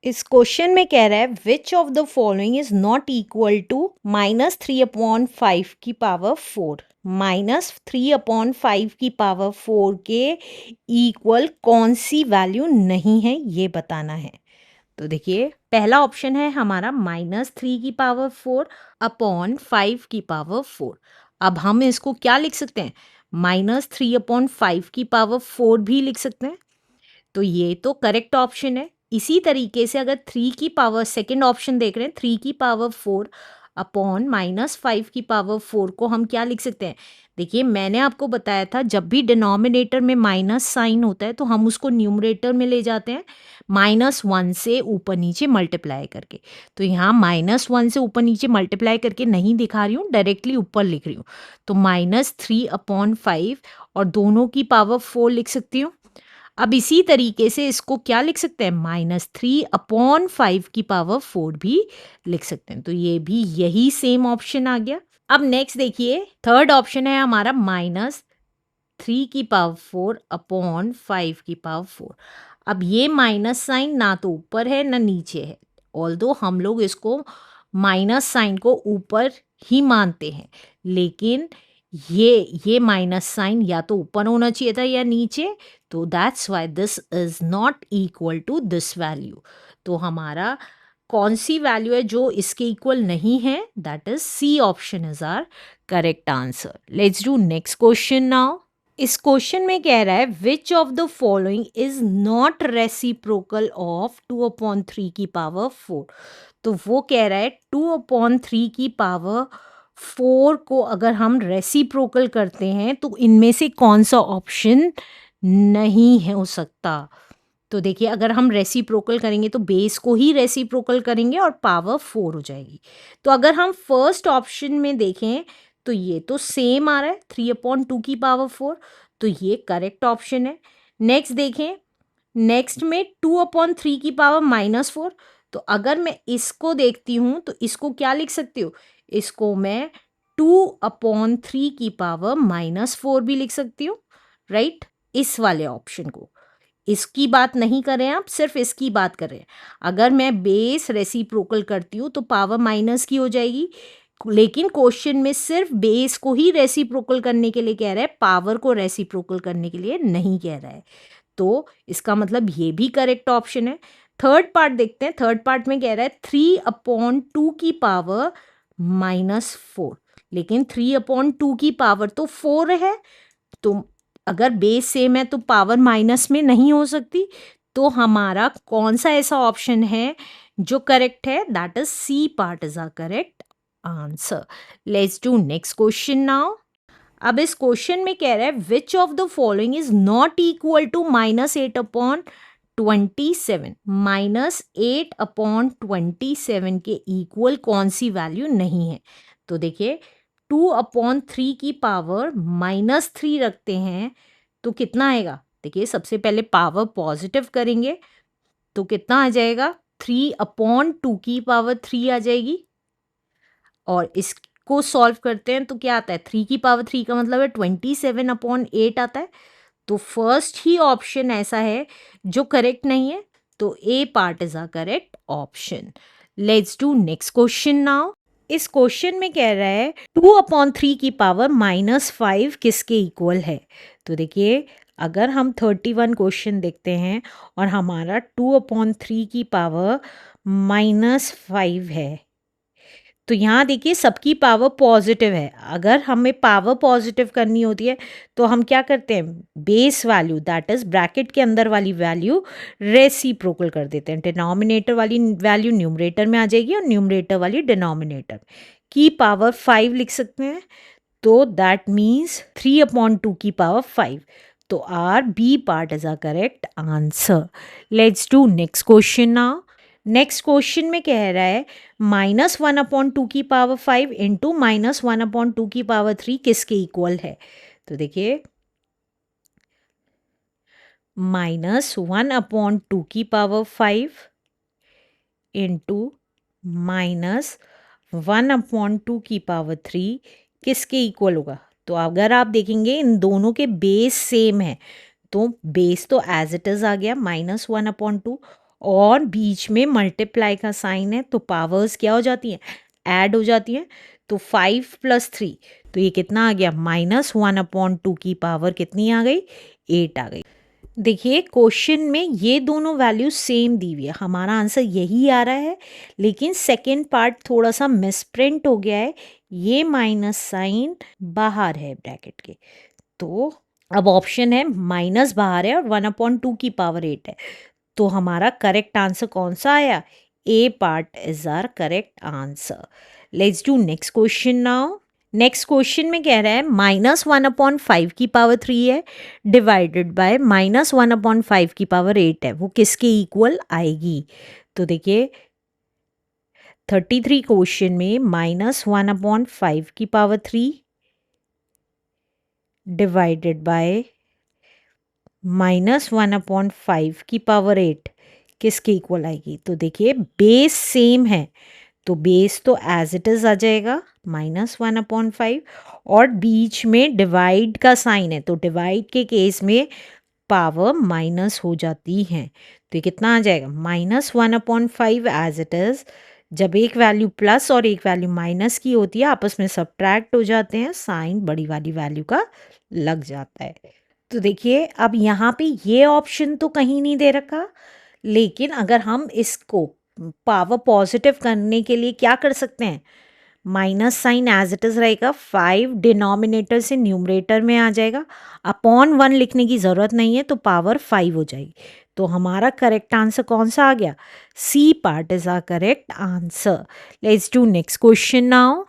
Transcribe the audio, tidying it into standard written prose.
इस क्वेश्चन में कह रहा है which of the following is not equal to -3/5 की पावर 4। -3/5 की पावर 4 के इक्वल कौन सी वैल्यू नहीं है ये बताना है। तो देखिए पहला ऑप्शन है हमारा -3 की पावर 4 अपॉन 5 की पावर 4। अब हम इसको क्या लिख सकते हैं, -3/5 की पावर 4 भी लिख सकते हैं। तो ये तो करेक्ट ऑप्शन है। इसी तरीके से अगर 3 की पावर, सेकंड ऑप्शन देख रहे हैं, 3 की पावर 4 अपॉन -5 की पावर 4 को हम क्या लिख सकते हैं। देखिए मैंने आपको बताया था जब भी डिनोमिनेटर में माइनस साइन होता है तो हम उसको न्यूमरेटर में ले जाते हैं -1 से ऊपर नीचे मल्टीप्लाई करके। तो यहाँ -1 से ऊपर नीचे मल्टीप्लाई करके नहीं दिखा रही हूँ, डायरेक्टली ऊपर लिख रही हूँ। तो -3/5 और दोनों की पावर 4 लिख सकती हूँ। अब इसी तरीके से इसको क्या लिख सकते हैं, -3/5 की पावर 4 भी लिख सकते हैं। तो ये भी यही सेम ऑप्शन आ गया। अब नेक्स्ट देखिए थर्ड ऑप्शन है हमारा -3 की पावर 4 अपॉन 5 की पावर 4। अब ये माइनस साइन ना तो ऊपर है ना नीचे है, ऑल्दो हम लोग इसको माइनस साइन को ऊपर ही मानते हैं, लेकिन ये माइनस साइन या तो ऊपर होना चाहिए था या नीचे। तो that's why this is not equal to this value. तो हमारा कौन सी वैल्यू है जो इसके इक्वल नहीं है, that is c option is our correct answer. Let's do next question now. इस क्वेश्चन में कह रहा है which of the following is not reciprocal of 2/3 की पावर 4। तो वो कह रहा है 2/3 की पावर 4 को अगर हम रेसिप्रोकल करते हैं तो इनमें से कौन सा ऑप्शन नहीं है हो सकता। तो देखिए अगर हम रेसिप्रोकल करेंगे तो बेस को ही रेसिप्रोकल करेंगे और पावर 4 हो जाएगी। तो अगर हम फर्स्ट ऑप्शन में देखें तो ये तो सेम आ रहा है 3/2 की पावर 4। तो ये करेक्ट ऑप्शन है। नेक्स्ट देखें, नेक्स्ट में 2/3 की पावर -4। तो अगर मैं इसको देखती हूँ तो इसको क्या लिख सकती हूँ, इसको मैं 2/3 की पावर -4 भी लिख सकती हूँ, राइट। इस वाले ऑप्शन को, इसकी बात नहीं कर रहे हैं आप, सिर्फ इसकी बात कर रहे हैं। अगर मैं बेस रेसिप्रोकल करती हूँ तो पावर माइनस की हो जाएगी, लेकिन क्वेश्चन में सिर्फ बेस को ही रेसिप्रोकल करने के लिए कह रहा है, पावर को रेसिप्रोकल करने के लिए नहीं कह रहा है। तो इसका मतलब ये भी करेक्ट ऑप्शन है। थर्ड पार्ट देखते हैं, थर्ड पार्ट में कह रहा है 3/2 की पावर -4, लेकिन 3/2 की पावर तो 4 है। तो अगर बेस सेम है तो पावर माइनस में नहीं हो सकती। तो हमारा कौन सा ऐसा ऑप्शन है जो करेक्ट है, that is c part is a correct answer. Let's do next question now. अब इस क्वेश्चन में कह रहा है which of the following is not equal to -8/27। -8/27 के इक्वल कौन सी वैल्यू नहीं है। तो देखिए 2/3 की पावर -3 रखते हैं तो कितना आएगा। देखिए सबसे पहले पावर पॉजिटिव करेंगे तो कितना आ जाएगा, 3/2 की पावर 3 आ जाएगी। और इसको सॉल्व करते हैं तो क्या आता है, 3 की पावर 3 का मतलब है 27/8 आता है। तो फर्स्ट ही ऑप्शन ऐसा है जो करेक्ट नहीं है। तो A part is a correct option. Let's do next question now. इस क्वेश्चन में कह रहा है 2/3 की पावर -5 किसके इक्वल है। तो देखिए अगर हम 31 क्वेश्चन देखते हैं और हमारा 2/3 की पावर -5 है, तो यहाँ देखिए सबकी पावर पॉजिटिव है। अगर हमें पावर पॉजिटिव करनी होती है तो हम क्या करते हैं, base value that is bracket के अंदर वाली वैल्यू रेसिप्रोकल कर देते हैं। डिनोमिनेटर वाली वैल्यू न्यूमरेटर में आ जाएगी और न्यूमरेटर वाली डिनोमिनेटर की पावर 5 लिख सकते हैं। तो दैट मीन्स 3/2 की पावर 5। तो our b part is a correct answer. Let's do next question now. Next question में कह रहा है -1/2 की पावर 5 इंटू -1/2 की पावर 3 किसके इक्वल है। तो देखिए -1/2 की पावर 5 इंटू -1/2 की पावर 3 किसके इक्वल होगा। तो अगर आप देखेंगे इन दोनों के बेस सेम है तो बेस तो एज इट इज़ आ गया -1/2, और बीच में मल्टीप्लाई का साइन है, तो पावर्स क्या हो जाती हैं, ऐड हो जाती हैं। तो 5 + 3, तो ये कितना आ गया, -1/2 की पावर कितनी आ गई, 8 आ गई। देखिए क्वेश्चन में ये दोनों वैल्यूज सेम दी हुई है, हमारा आंसर यही आ रहा है, लेकिन सेकेंड पार्ट थोड़ा सा मिसप्रिंट हो गया है, ये माइनस साइन बाहर है ब्रैकेट के। तो अब ऑप्शन है माइनस बाहर है और 1/2 की पावर 8 है, तो हमारा करेक्ट आंसर कौन सा आया, A part is our correct answer. Let's do next question now. Next question में कह रहा है -1/5 की पावर 3 है डिवाइडेड बाय -1/5 की पावर 8 है, वो किसके इक्वल आएगी। तो देखिए 33 क्वेश्चन में -1/5 की पावर 3 डिवाइडेड बाय -1/5 की पावर 8 किसके इक्वल आएगी। तो देखिए बेस सेम है, तो बेस तो एज इट इज़ आ जाएगा -1/5, और बीच में डिवाइड का साइन है, तो डिवाइड के केस में पावर माइनस हो जाती है, तो ये कितना आ जाएगा, -1/5 एज इट इज़। जब एक वैल्यू प्लस और एक वैल्यू माइनस की होती है, आपस में सब्ट्रैक्ट हो जाते हैं, साइन बड़ी वाली वैल्यू का लग जाता है। तो देखिए अब यहाँ पे ये ऑप्शन तो कहीं नहीं दे रखा, लेकिन अगर हम इसको पावर पॉजिटिव करने के लिए क्या कर सकते हैं, minus sign as it is रहेगा, 5 डिनोमिनेटर से न्यूमरेटर में आ जाएगा, अपॉन 1 लिखने की ज़रूरत नहीं है, तो पावर 5 हो जाएगी। तो हमारा करेक्ट आंसर कौन सा आ गया, C part is our correct answer. Let's do next question now.